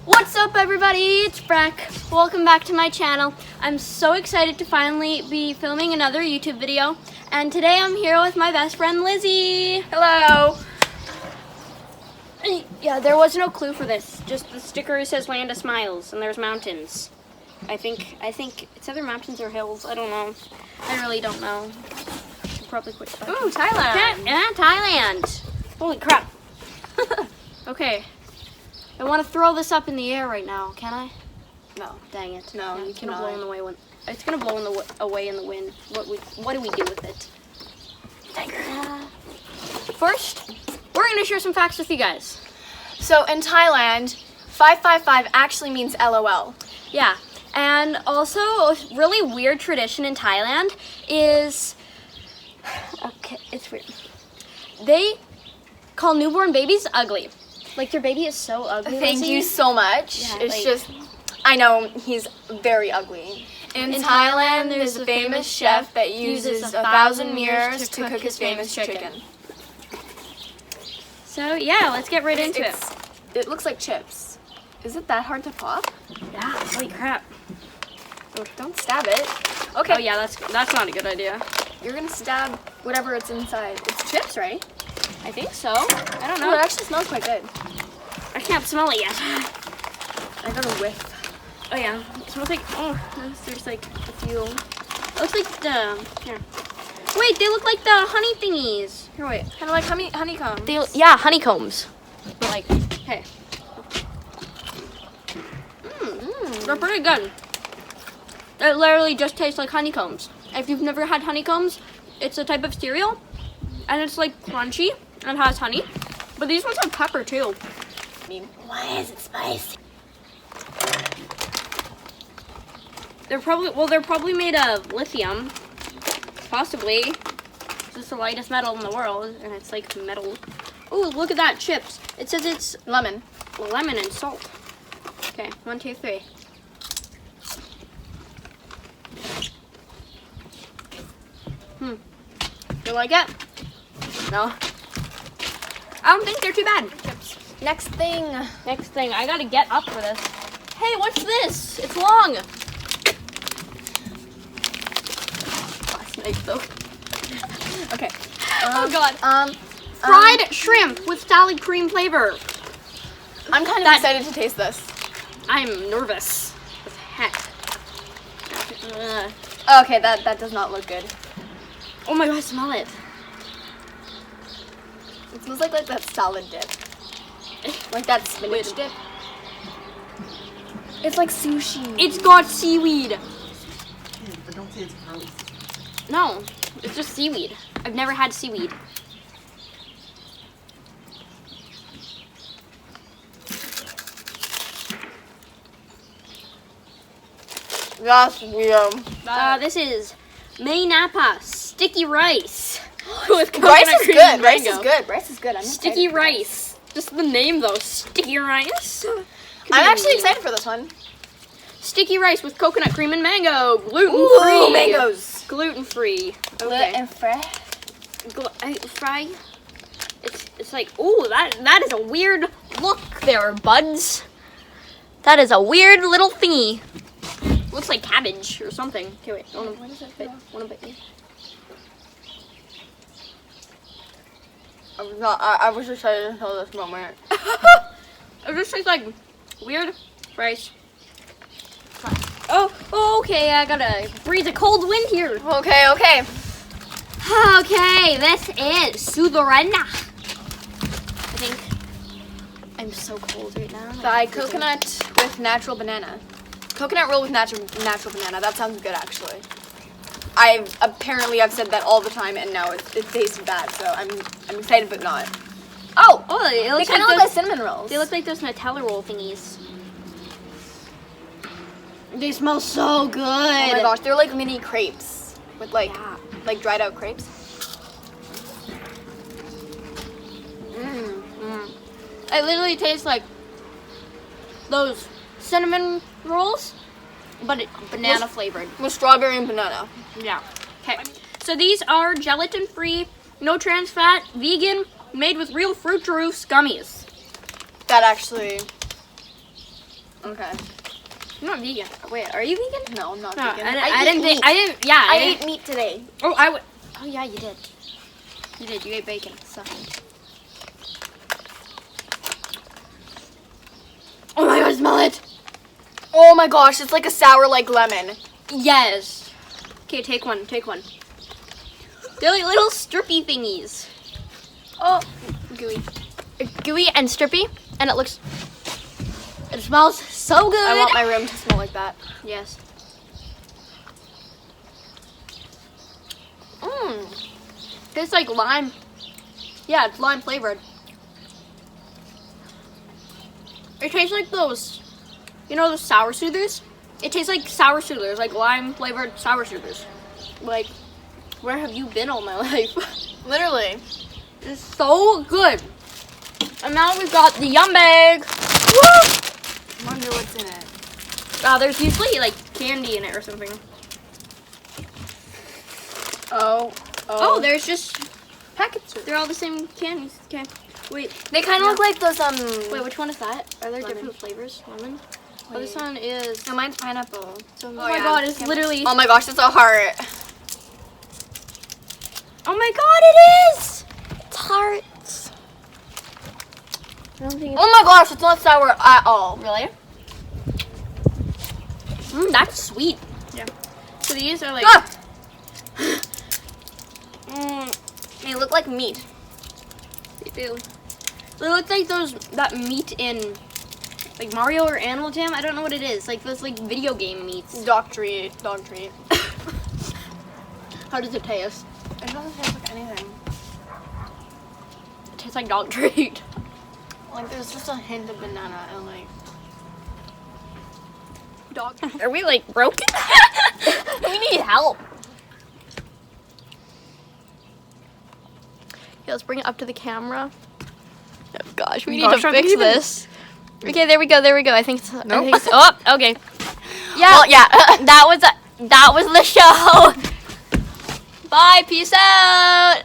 What's up, everybody? It's Breck. Welcome back to my channel. I'm so excited to finally be filming another YouTube video. And today I'm here with my best friend, Lizzy. Hello. Yeah, there was no clue for this. Just the sticker says Land of Smiles, and there's mountains. I think it's either mountains or hills. I don't know. I really don't know. Should probably quit talking. Ooh, Thailand. Yeah, Thailand. Holy crap. Okay. I want to throw this up in the air right now. Can I? No. Dang it. No, you it's gonna cannot. blow in the way when it's gonna blow in the away in the wind. What do we do with it? First, we're gonna share some facts with you guys. So in Thailand, 555 actually means LOL. Yeah, and also a really weird tradition in Thailand is it's weird. They call newborn babies ugly. Like, your baby is so ugly. Thank Lizzy. you so much. Yeah, It's like- just, I know he's very ugly. In Thailand, there's a famous chef that uses 1,000 mirrors to cook his famous chicken. So yeah, let's get right into it. It looks like chips. Is it that hard to pop? Yeah, holy crap. Don't stab it. Okay. Oh yeah, that's not a good idea. You're gonna stab whatever it's inside. It's chips, right? I think so. I don't Oh, know. it actually smells quite good. I can't smell it yet. I got a whiff. Oh yeah, it smells like, there's like a few. It looks like here. Wait, they look like the honey thingies. Here, wait. Kind of like honeycomb. Yeah, honeycombs. But like, hey. They're pretty good. It literally just tastes like honeycombs. If you've never had honeycombs, it's a type of cereal, and it's like crunchy and has honey. But these ones have pepper too. Why is it spicy? They're probably made of lithium, possibly. It's just the lightest metal in the world, and it's like metal. Ooh, look at that, chips. It says it's Lemon. lemon and salt. Okay, 1, 2, 3. You like it? No. I don't think they're too bad. Chips. Next thing. Next thing, I gotta get up for this. Hey, what's this? It's long. Last night though. Okay. Oh god. Fried shrimp with salad cream flavor. I'm kind of excited to taste this. I'm nervous as heck. Okay, that does not look good. Oh my god, smell it. It smells like that salad dip. Like that spinach dip. It's like sushi. It's got seaweed. But don't say it's gross. No, it's just seaweed. I've never had seaweed. That's weird. This is May Napa sticky rice with coconut Rice is cream good. and Rice mango. is good. Rice is good. I'm Sticky excited. rice. Just the name though, sticky rice. I'm actually excited for this one. Sticky rice with coconut cream and mango, gluten free. Ooh, mangoes. Gluten free. Gluten and fresh. Fry. It's like, ooh, that is a weird look there, buds. That is a weird little thingy. Looks like cabbage or something. Okay, wait. What is it? Wanna bite me? I was excited until this moment. It just tastes like weird rice. Oh, okay. I gotta breathe a cold wind here. Okay. Okay, this is Sudorena. I think I'm so cold right now. Fried coconut with natural banana. Coconut roll with natural banana. That sounds good, actually. I've said that all the time, and now it tastes bad. So I'm excited, but not. Oh, They it looks kind of like look like cinnamon rolls. they look like those Nutella roll thingies. They smell so good. Oh my gosh, they're like mini crepes with like Yeah. dried out crepes. It literally tastes like those cinnamon rolls, but banana flavored. With strawberry and banana. Yeah. Okay. So these are gelatin-free, no trans fat, vegan, made with real fruit juice gummies. That actually Okay. I'm not vegan. Wait, are you vegan? No, I'm not No, vegan. I didn't think. meat. I didn't. Yeah, I didn't- ate meat today. Oh, I would. Oh yeah, you did. You did. You ate bacon. So. Oh my god, smell it. Oh my gosh, it's like a sour like lemon. Yes. Okay, take one. Take one. They're like little strippy thingies. Oh, gooey. It's gooey and strippy, and it looks. It smells so good. I want my room to smell like that. Yes. Tastes like lime. Yeah, it's lime flavored. It tastes like those, you know, those sour soothers? It tastes like sour soothers, like lime flavored sour soothers. Like, where have you been all my life? Literally. It's so good. And now we've got the yum bag. Woo! I wonder what's in it. There's usually like candy in it or something. Oh, There's just packets. They're all the same candies. Okay. Wait. they kind of look like those Wait, which one is that? Are there Lemon. different flavors? Lemon? Oh, this Wait. one is. No, mine's pineapple. Oh my god, it's literally. Oh my gosh, it's a heart. Oh my god, it is! It's hearts. I don't think it's. Oh my gosh, it's not sour at all. Really? That's sweet. Yeah. So these are like. Ah! They look like meat. They do. They look like that meat in like Mario or Animal Jam. I don't know what it is. Like those like video game meats. Dog treat. Dog treat. How does it taste? It doesn't taste like anything. It tastes like dog treat. Like there's just a hint of banana and like Dog. Are we like broken? We need help. Okay, let's bring it up to the camera. Oh gosh, we need Gosh, to I fix didn't even- this. Okay, there we go. There we go. I think it's. I Nope. think it's oh, okay. Yeah. Well, yeah. That was the show. Bye. Peace out.